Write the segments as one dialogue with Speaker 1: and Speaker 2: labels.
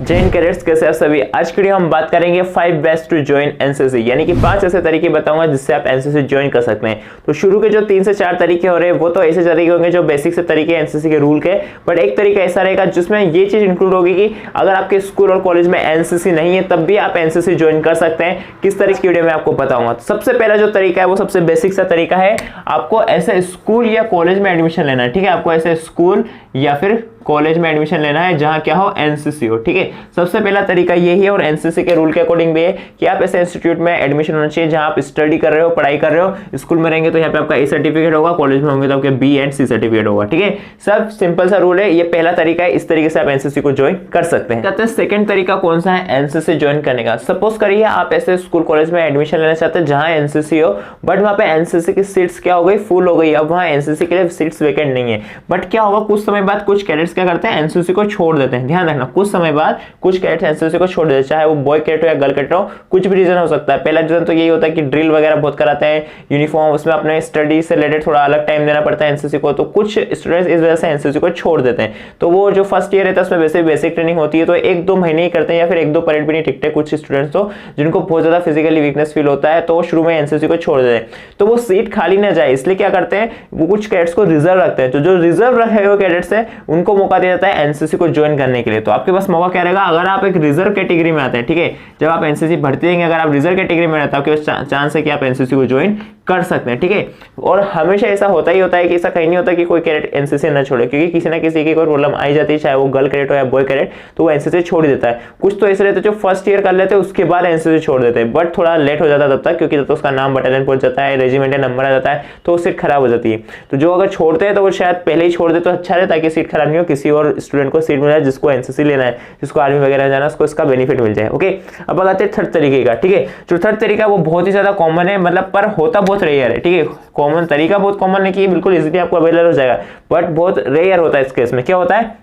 Speaker 1: जय हिंद कैडेट्स, कैसे आप सभी। आज के वीडियो हम बात करेंगे 5 बेस्ट टू ज्वाइन एनसीसी, यानी कि 5 ऐसे तरीके बताऊंगा जिससे आप एनसीसी ज्वाइन कर सकते हैं। तो शुरू के जो 3 से 4 तरीके हो रहे हैं वो तो ऐसे तरीके होंगे जो बेसिक से तरीके एनसीसी के रूल के, बट एक तरीका ऐसा रहेगा जिसमें ये चीज इंक्लूड होगी कि अगर आपके स्कूल और कॉलेज में एनसीसी नहीं है तब भी आप एनसीसी ज्वाइन कर सकते हैं। किस तरीके की वीडियो में आपको बताऊंगा। तो सबसे पहला जो तरीका है वो सबसे बेसिक सा तरीका है, आपको ऐसे स्कूल या कॉलेज में एडमिशन लेना है। ठीक है, आपको ऐसे स्कूल या फिर कॉलेज में एडमिशन लेना है जहां क्या हो, एनसीसी हो। ठीक है, सबसे पहला तरीका यही है और एनसीसी के रूल के अकॉर्डिंग भी है कि आप ऐसे इंस्टीट्यूट में एडमिशन होना चाहिए जहां आप स्टडी कर रहे हो, पढ़ाई कर रहे हो। स्कूल में रहेंगे तो यहाँ पे आपका ए सर्टिफिकेट होगा, कॉलेज में होंगे तो आपके बी एंड सी सर्टिफिकेट होगा। ठीक है, सब सिंपल सा रूल है, ये पहला तरीका है। इस तरीके से आप एनसीसी को ज्वाइन कर सकते हैं। कहते हैं सेकंड तरीका कौन सा है एनसीसी ज्वाइन करने का। सपोज करिए आप ऐसे स्कूल कॉलेज में एडमिशन लेना चाहते हैं जहां एनसीसी हो, बट वहां पे एनसीसी की सीट्स क्या हो गई, फुल हो गई। अब वहां एनसीसी के लिए सीट्स वेकेंट नहीं है। बट क्या होगा, कुछ समय बाद कुछ कैडेट्स क्या करते हैं, एनसीसी को छोड़ देते हैं। ध्यान रखना, कुछ समय बाद कुछ कैडेट्स एनसीसी को छोड़ देते हैं, चाहे वो बॉय कैडेट हो या गर्ल कैडेट हो। कुछ भी रीजन हो सकता है। पहला रीजन तो यही होता है कि ड्रिल वगैरह बहुत कराते हैं, यूनिफॉर्म, उसमें अपने स्टडी से रिलेटेड थोड़ा अलग टाइम देना पड़ता है एनसीसी को, तो कुछ स्टूडेंट्स इस वजह से एनसीसी को छोड़ देते हैं। तो वो जो फर्स्ट ईयर रहता है उसमें वैसे बेसिक ट्रेनिंग होती है, तो 1-2 महीने ही करते हैं या फिर 1-2 परेड भी नहीं टिकते कुछ स्टूडेंट्स तो, जिनको बहुत ज्यादा फिजिकली वीकनेस फील होता है, तो वो शुरू में एनसीसी को छोड़ देते हैं। तो वो सीट खाली ना जाए इसलिए क्या करते हैं, वो कुछ कैडेट्स को रिजर्व रखते हैं। तो जो रिजर्व रखे हुए कैडेट्स है उनको मौका दिया जाता है एनसीसी को ज्वाइन करने के लिए। तो आपके पास मौका क्या रहेगा, अगर आप एक रिजर्व कैटेगरी में आते हैं, ठीक है, जब आप एनसीसी भर्ती देंगे, अगर आप रिजर्व कैटेगरी में रहते हैं, आपके पास चांस है कि आप एनसीसी को ज्वाइन कर सकते हैं। ठीक है, और हमेशा ऐसा होता ही होता है कि ऐसा कहीं नहीं होता कि कोई कैडेट एनसीसी न छोड़े, क्योंकि किसी ना किसी की कोई प्रॉब्लम आई जाती है, चाहे वो गर्ल कैडेट हो या बॉय कैडेट, तो वो एनसीसी छोड़ देता है। कुछ तो ऐसे रहते हैं जो फर्स्ट ईयर कर लेते हैं उसके बाद एनसीसी छोड़ देते हैं, बट थोड़ा लेट हो जाता है तब तक, क्योंकि जब तो उसका नाम बटालियन पहुंच जाता है, रेजिमेंट नंबर आ जाता है, तो सीट खराब हो जाती है। तो जो अगर छोड़ते हैं तो वो शायद पहले ही छोड़ दे तो अच्छा है, ताकि सीट खराब नहीं हो, किसी और स्टूडेंट को सीट मिल जाए जिसको एनसीसी लेना है, जिसको आर्मी वगैरह जाना है, उसको इसका बेनिफिट मिल जाए। ओके, अब आते हैं थर्ड तरीके का। ठीक है, जो थर्ड तरीका वो बहुत ही ज्यादा कॉमन है, मतलब पर होता बहुत रेयर है। ठीक है, कॉमन तरीका बहुत कॉमन है कि बिल्कुल इजीली आपको अवेलेबल हो जाएगा, बट बहुत रेयर होता है। इस केस में क्या होता है,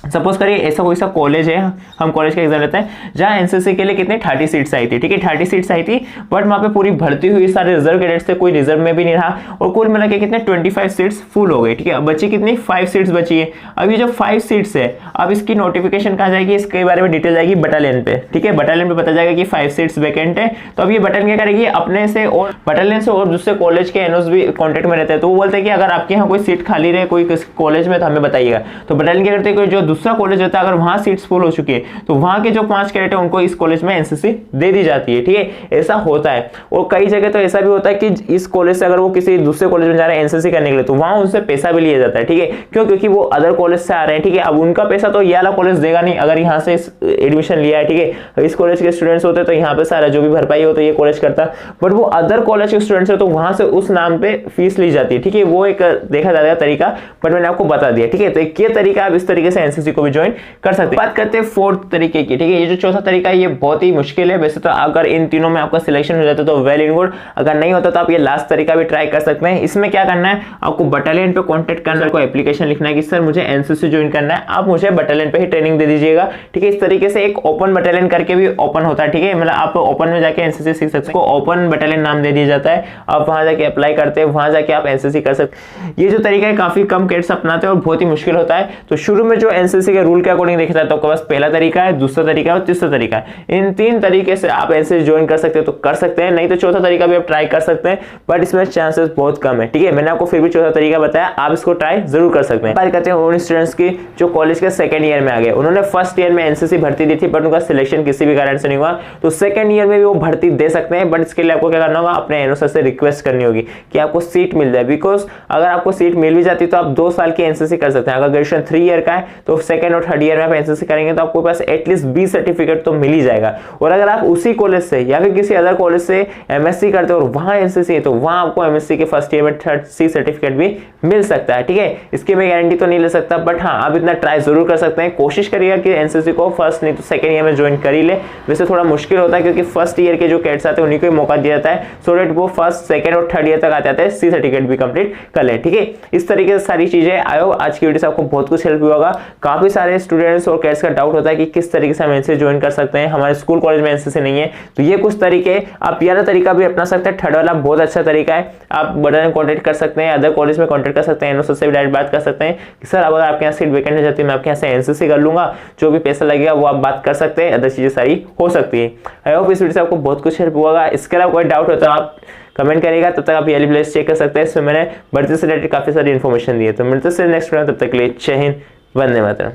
Speaker 1: सपोज करिए ऐसा कोई सा कॉलेज है, हम कॉलेज का एग्जाम लेते हैं जहां एनसीसी के लिए कितने 30 सीट्स आई थी। ठीक है, 30 सीट्स आई थी, बट वहां पे पूरी भर्ती हुई, सारे रिजर्व कैडेट्स थे, कोई रिजर्व में भी नहीं रहा, और कुल मिला के कितने 25 सीट्स फुल हो गई। ठीक है, बची कितनी 5 सीट्स बची है। अब ये जो 5 सीट्स है, अब इसकी नोटिफिकेशन कहां जाएगी, इसके बारे में डिटेल जाएगी बटालियन पे। ठीक है, बटालियन पे पता जाएगा कि 5 सीट्स वैकेंट है। तो अब ये बटालियन क्या करेगी, अपने से और बटालियन से और दूसरे कॉलेज के एनओस भी कॉन्टेक्ट में रहते हैं, तो वो बोलते हैं कि अगर आपके यहाँ कोई सीट खाली रहे कोई कॉलेज में तो हमें बताइएगा। तो बटालियन क्या करते हैं, जो दूसरा कॉलेज रहता है अगर वहां सीट्स फुल हो चुकी है तो वहां के जो 5 कैडेट है उनको इस कॉलेज में एनसीसी दे दी जाती है। ठीक है, ऐसा होता है। और कई जगह तो ऐसा भी होता है कि इस कॉलेज से अगर वो किसी दूसरे कॉलेज में जा रहे हैं एनसीसी करने के लिए, तो वहां उनसे पैसा भी लिया जाता है। ठीक है, क्यों, क्योंकि वो अदर कॉलेज से आ रहे हैं। ठीक है, अब उनका पैसा तो ये वाला कॉलेज देगा नहीं, अगर यहाँ से एडमिशन लिया है, ठीक है, इस कॉलेज के स्टूडेंट्स होते तो यहाँ पे सारा जो भी भरपाई हो तो ये कॉलेज करता, बट वो अदर कॉलेज के स्टूडेंट्स है तो वहां से उस नाम पे फीस ली जाती है। ठीक है, वो एक देखा जाएगा तरीका, बट मैंने आपको बता दिया। ठीक है, तो ये तरीका आप इस तरीके से एनसीसी को भी ज्वाइन कर सकते हैं। बात करते हैं फोर्थ तरीके की। ठीक है, ये जो चौथा तरीका है ये बहुत ही मुश्किल है वैसे तो, अगर इन तीनों में आपका सिलेक्शन हो जाता है तो वेल एंड गुड, अगर नहीं होता तो आप ये लास्ट तरीका भी ट्राई कर सकते हैं। इसमें क्या करना है, आपको बटालियन पे कांटेक्ट करना है, को एप्लीकेशन लिखना है कि सर मुझे एनसीसी ज्वाइन करना है, आप मुझे बटालियन पे ही ट्रेनिंग दे दीजिएगा। ठीक है, इस तरीके से एक ओपन बटालियन करके भी ओपन होता है। ठीक है, मतलब आप ओपन में जाके एनसीसी सीख सकते हैं, ओपन बटालियन नाम दे दिया जाता है, आप वहां जाके अप्लाई करते हैं, वहां जाके आप एनसीसी कर सकते हैं। ये जो तरीका है काफी कम कैडेट्स अपनाते हैं और बहुत ही मुश्किल होता है। तो शुरू में जो एनसीसी के रूल के अकॉर्डिंग देखा जाए तो आपके पास पहला तरीका है, दूसरा तरीका है और तीसरा तरीका है। इन 3 तरीके से आप एनसीसी ज्वाइन कर सकते हैं तो कर सकते हैं, नहीं तो चौथा तरीका भी आप ट्राई कर सकते हैं, बट इसमें चांसेस बहुत कम है। ठीक है, मैंने आपको फिर भी चौथा तरीका बताया, आप इसको ट्राई जरूर कर सकते हैं। बात करते हैं उन स्टूडेंट्स की जो कॉलेज के सेकंड ईयर में आ गए, उन्होंने फर्स्ट ईयर में एनसीसी भर्ती दी थी बट उनका सिलेक्शन किसी भी कारण से नहीं हुआ, तो सेकंड ईयर में भी वो भर्ती दे सकते हैं, बट इसके लिए आपको क्या करना होगा, अपने एनओसी से रिक्वेस्ट करनी होगी कि आपको सीट मिल जाए। बिकॉज अगर आपको सीट मिल भी जाती तो आप 2 साल की एनसीसी कर सकते हैं। अगर ग्रेजुएशन 3 ईयर का है तो सेकंड और थर्ड ईयर में आप एनसीसी करेंगे तो आपको पास एटलीस्ट 20 सर्टिफिकेट तो मिल ही जाएगा। और अगर आप उसी कॉलेज से या फिर किसी अदर कॉलेज से एमएससी करते हो और वहां एनसीसी है तो वहां आपको एमएससी के फर्स्ट ईयर में थर्ड सी सर्टिफिकेट भी मिल सकता है। ठीक है, इसकी मैं गारंटी तो नहीं ले सकता, बट हाँ आप इतना ट्राई जरूर कर सकते हैं। कोशिश करिएगा कि एनसीसी को फर्स्ट नहीं तो सेकंड ईयर में ज्वाइन कर ही ले। वैसे थोड़ा मुश्किल होता है क्योंकि फर्स्ट ईयर के जो कैडेट्स आते हैं उन्हीं को मौका दिया जाता है, सो दैट वो फर्स्ट सेकंड और थर्ड ईयर तक आते हैं सी सर्टिफिकेट भी कंप्लीट कर ले। ठीक है, इस तरीके से सारी चीजें आयो। आज की वीडियो से आपको बहुत कुछ हेल्प हुआ होगा। काफ़ी सारे स्टूडेंट्स और कैडेट्स का डाउट होता है कि किस तरीके से हम एनसीसी ज्वाइन कर सकते हैं, हमारे स्कूल कॉलेज में एनसीसी नहीं है। तो ये कुछ तरीके, आप ये वाला तरीका भी अपना सकते हैं। थर्ड वाला बहुत अच्छा तरीका है, आप बटन में कॉन्टेक्ट कर सकते हैं, अदर कॉलेज में कॉन्टेक्ट कर सकते हैं, एनओसी से भी डायरेक्ट बात कर सकते हैं कि सर अगर आपके यहाँ सीट वेकेंट हो जाती है मैं आपके यहाँ से एनसीसी कर लूँगा, जो भी पैसा लगेगा वो आप बात कर सकते हैं, अदर चीज़ें सारी हो सकती है। आई होप इस वीडियो से आपको बहुत कुछ हेल्प होगा। इसके अलावा कोई डाउट होता है आप कमेंट करेगा, तब तक आप ये प्लेलिस्ट चेक कर सकते हैं, इसमें मैंने भर्ती से रिलेटेड काफ़ी सारी इन्फॉर्मेशन दी है। तो मिलते हैं नेक्स्ट वीडियो, तब तक के लिए जय हिंद, वंदे मातरम।